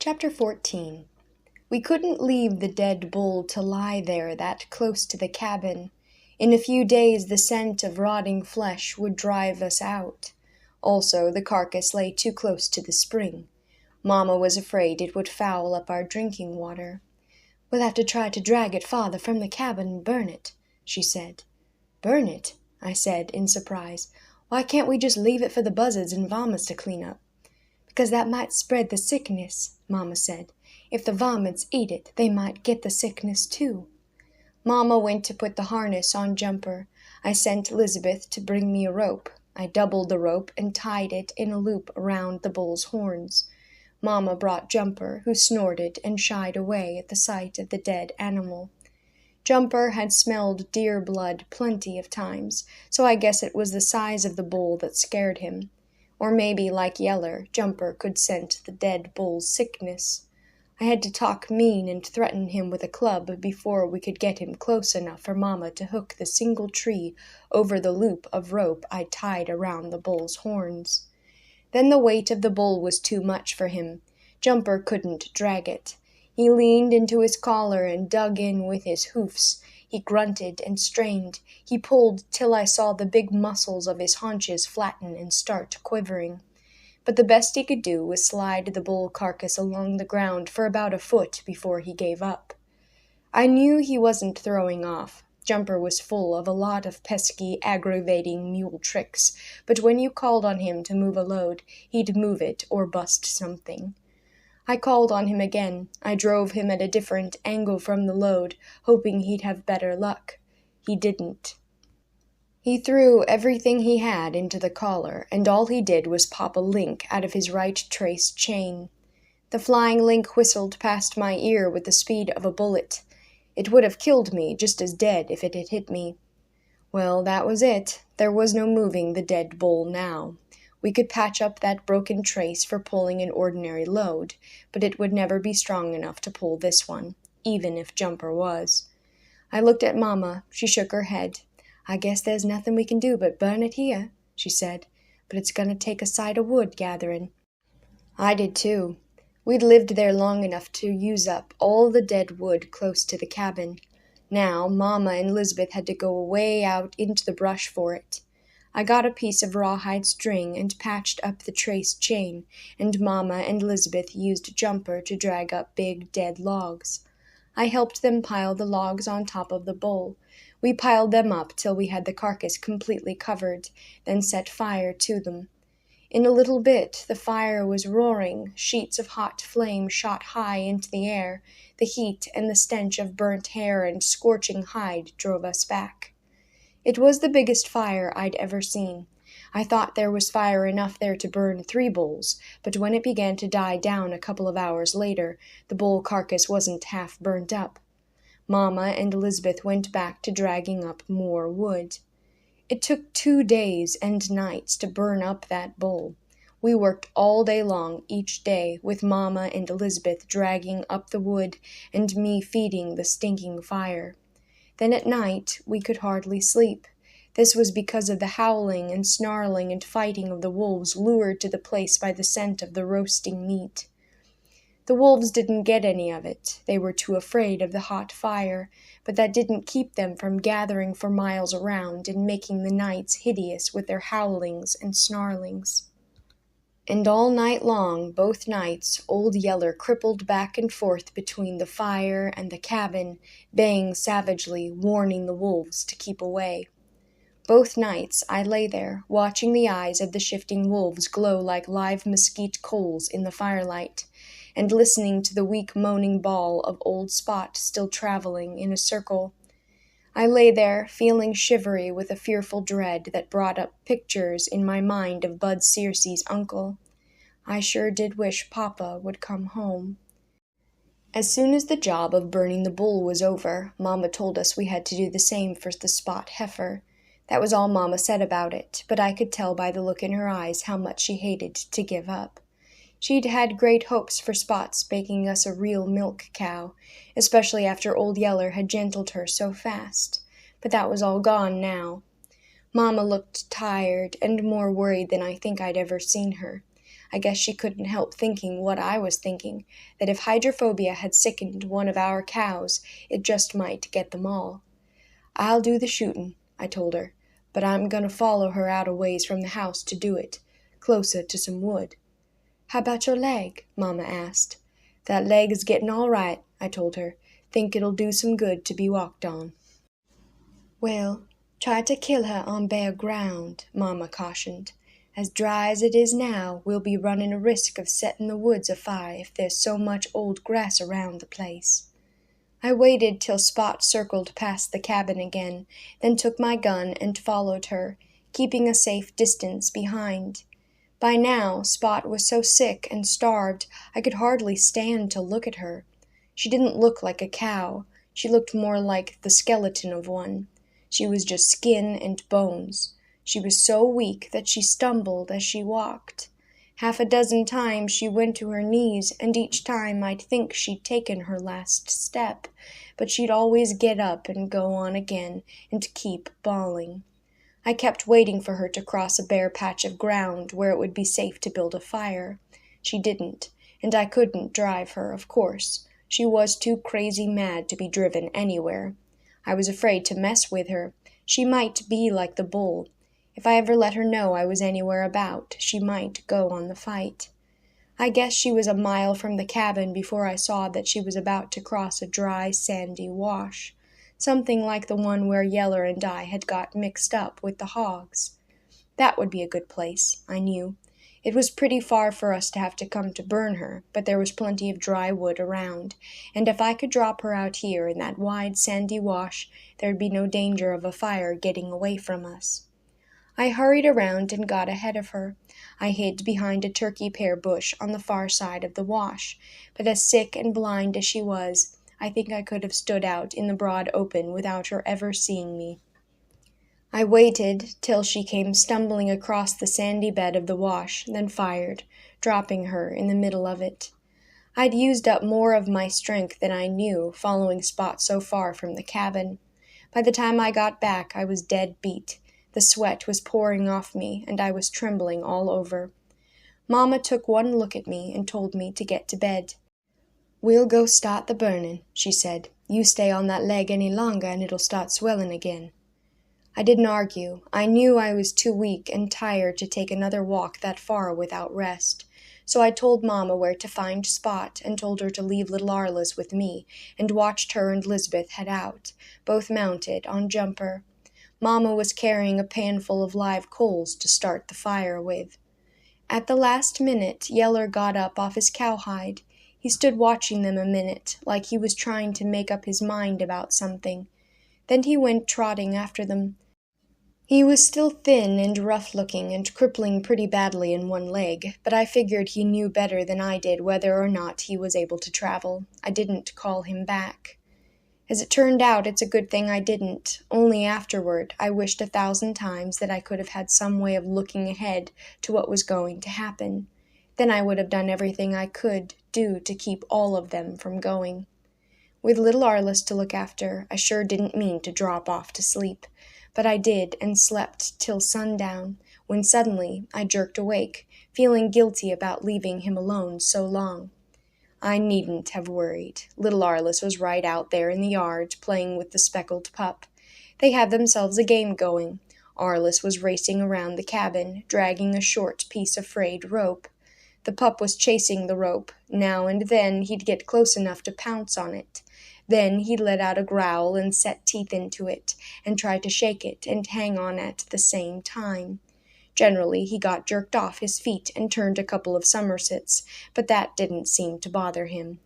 Chapter 14. We couldn't leave the dead bull to lie there that close to the cabin. In a few days the scent of rotting flesh would drive us out. Also, the carcass lay too close to the spring. Mamma was afraid it would foul up our drinking water. "We'll have to try to drag it farther from the cabin and burn it," she said. "Burn it?" I said in surprise. "Why can't we just leave it for the buzzards and varmints to clean up?" "Because that might spread the sickness," Mamma said. "If the varmints eat it, they might get the sickness too." Mamma went to put the harness on Jumper. I sent Elizabeth to bring me a rope. I doubled the rope and tied it in a loop around the bull's horns. Mamma brought Jumper, who snorted and shied away at the sight of the dead animal. Jumper had smelled deer blood plenty of times, so I guess it was the size of the bull that scared him. Or maybe, like Yeller, Jumper could scent the dead bull's sickness. I had to talk mean and threaten him with a club before we could get him close enough for Mamma to hook the single tree over the loop of rope I tied around the bull's horns. Then the weight of the bull was too much for him. Jumper couldn't drag it. He leaned into his collar and dug in with his hoofs. He grunted and strained. He pulled till I saw the big muscles of his haunches flatten and start quivering. But the best he could do was slide the bull carcass along the ground for about a foot before he gave up. I knew he wasn't throwing off. Jumper was full of a lot of pesky, aggravating mule tricks, but when you called on him to move a load, he'd move it or bust something. I called on him again. I drove him at a different angle from the load, hoping he'd have better luck. He didn't. He threw everything he had into the collar, and all he did was pop a link out of his right trace chain. The flying link whistled past my ear with the speed of a bullet. It would have killed me just as dead if it had hit me. Well, that was it. There was no moving the dead bull now. We could patch up that broken trace for pulling an ordinary load, but it would never be strong enough to pull this one, even if Jumper was. I looked at Mamma. She shook her head. "I guess there's nothing we can do but burn it here," she said. "But it's going to take a sight of wood gathering." I did too. We'd lived there long enough to use up all the dead wood close to the cabin. Now Mamma and Elizabeth had to go way out into the brush for it. I got a piece of rawhide string and patched up the trace chain, and Mamma and Elizabeth used Jumper to drag up big dead logs. I helped them pile the logs on top of the bull. We piled them up till we had the carcass completely covered, then set fire to them. In a little bit the fire was roaring. Sheets of hot flame shot high into the air. The heat and the stench of burnt hair and scorching hide drove us back. It was the biggest fire I'd ever seen. I thought there was fire enough there to burn 3 bulls, but when it began to die down a couple of hours later, the bull carcass wasn't half burnt up. Mamma and Elizabeth went back to dragging up more wood. It took 2 days and nights to burn up that bull. We worked all day long each day, with Mamma and Elizabeth dragging up the wood and me feeding the stinking fire. Then at night we could hardly sleep. This was because of the howling and snarling and fighting of the wolves lured to the place by the scent of the roasting meat. The wolves didn't get any of it. They were too afraid of the hot fire, but that didn't keep them from gathering for miles around and making the nights hideous with their howlings and snarlings. And all night long, both nights, Old Yeller crippled back and forth between the fire and the cabin, baying savagely, warning the wolves to keep away. Both nights I lay there, watching the eyes of the shifting wolves glow like live mesquite coals in the firelight, and listening to the weak moaning bawl of old Spot still traveling in a circle. I lay there, feeling shivery with a fearful dread that brought up pictures in my mind of Bud Searcy's uncle. I sure did wish Papa would come home. As soon as the job of burning the bull was over, Mamma told us we had to do the same for the Spot heifer. That was all Mamma said about it, but I could tell by the look in her eyes how much she hated to give up. She'd had great hopes for Spot's making us a real milk cow, especially after Old Yeller had gentled her so fast. But that was all gone now. Mamma looked tired and more worried than I think I'd ever seen her. I guess she couldn't help thinking what I was thinking, that if hydrophobia had sickened one of our cows, it just might get them all. "I'll do the shootin'," I told her, "but I'm gonna follow her out a ways from the house to do it, closer to some wood." "How about your leg?" Mama asked. "That leg is getting all right," I told her. "Think it'll do some good to be walked on." "Well, try to kill her on bare ground," Mama cautioned. "As dry as it is now, we'll be running a risk of setting the woods afire if there's so much old grass around the place." I waited till Spot circled past the cabin again, then took my gun and followed her, keeping a safe distance behind. By now, Spot was so sick and starved I could hardly stand to look at her. She didn't look like a cow. She looked more like the skeleton of one. She was just skin and bones. She was so weak that she stumbled as she walked. Half a dozen times she went to her knees, and each time I'd think she'd taken her last step, but she'd always get up and go on again and keep bawling. I kept waiting for her to cross a bare patch of ground where it would be safe to build a fire. She didn't, and I couldn't drive her, of course. She was too crazy mad to be driven anywhere. I was afraid to mess with her. She might be like the bull. If I ever let her know I was anywhere about, she might go on the fight. I guess she was a mile from the cabin before I saw that she was about to cross a dry, sandy wash, something like the one where Yeller and I had got mixed up with the hogs. That would be a good place, I knew. It was pretty far for us to have to come to burn her, but there was plenty of dry wood around, and if I could drop her out here in that wide, sandy wash, there'd be no danger of a fire getting away from us. I hurried around and got ahead of her. I hid behind a turkey pear bush on the far side of the wash, but as sick and blind as she was, I think I could have stood out in the broad open without her ever seeing me. I waited till she came stumbling across the sandy bed of the wash, then fired, dropping her in the middle of it. I'd used up more of my strength than I knew, following Spot so far from the cabin. By the time I got back, I was dead beat. The sweat was pouring off me, and I was trembling all over. Mama took one look at me and told me to get to bed. "We'll go start the burning," she said. "You stay on that leg any longer and it'll start swelling again." I didn't argue. I knew I was too weak and tired to take another walk that far without rest. So I told Mama where to find Spot and told her to leave little Arliss with me, and watched her and Lisbeth head out, both mounted on Jumper. Mama was carrying a pan full of live coals to start the fire with. At the last minute, Yeller got up off his cowhide. He stood watching them a minute, like he was trying to make up his mind about something. Then he went trotting after them. He was still thin and rough-looking and crippling pretty badly in one leg, but I figured he knew better than I did whether or not he was able to travel. I didn't call him back. As it turned out, it's a good thing I didn't. Only afterward, I wished 1,000 times that I could have had some way of looking ahead to what was going to happen. Then I would have done everything I could do to keep all of them from going. With little Arliss to look after, I sure didn't mean to drop off to sleep. But I did, and slept till sundown, when suddenly I jerked awake, feeling guilty about leaving him alone so long. I needn't have worried. Little Arliss was right out there in the yard, playing with the speckled pup. They had themselves a game going. Arliss was racing around the cabin, dragging a short piece of frayed rope. The pup was chasing the rope. Now and then he'd get close enough to pounce on it. Then he'd let out a growl and set teeth into it, and try to shake it and hang on at the same time. Generally, he got jerked off his feet and turned a couple of somersets, but that didn't seem to bother him.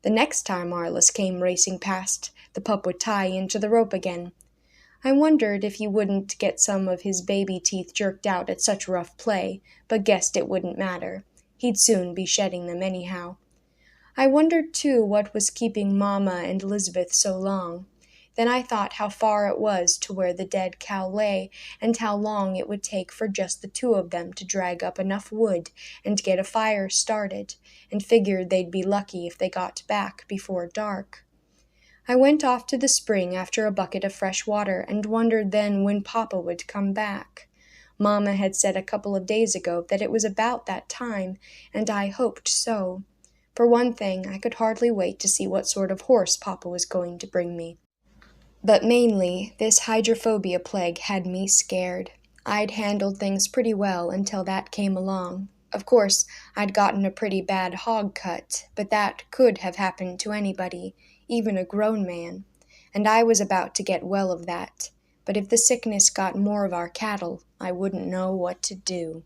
The next time Arliss came racing past, the pup would tie into the rope again. I wondered if he wouldn't get some of his baby teeth jerked out at such rough play, but guessed it wouldn't matter. He'd soon be shedding them anyhow. I wondered, too, what was keeping Mama and Lisbeth so long. Then I thought how far it was to where the dead cow lay, and how long it would take for just the two of them to drag up enough wood and get a fire started, and figured they'd be lucky if they got back before dark. I went off to the spring after a bucket of fresh water, and wondered then when Papa would come back. Mama had said a couple of days ago that it was about that time, and I hoped so. For one thing, I could hardly wait to see what sort of horse Papa was going to bring me. But mainly, this hydrophobia plague had me scared. I'd handled things pretty well until that came along. Of course, I'd gotten a pretty bad hog cut, but that could have happened to anybody, even a grown man. And I was about to get well of that. But if the sickness got more of our cattle, I wouldn't know what to do.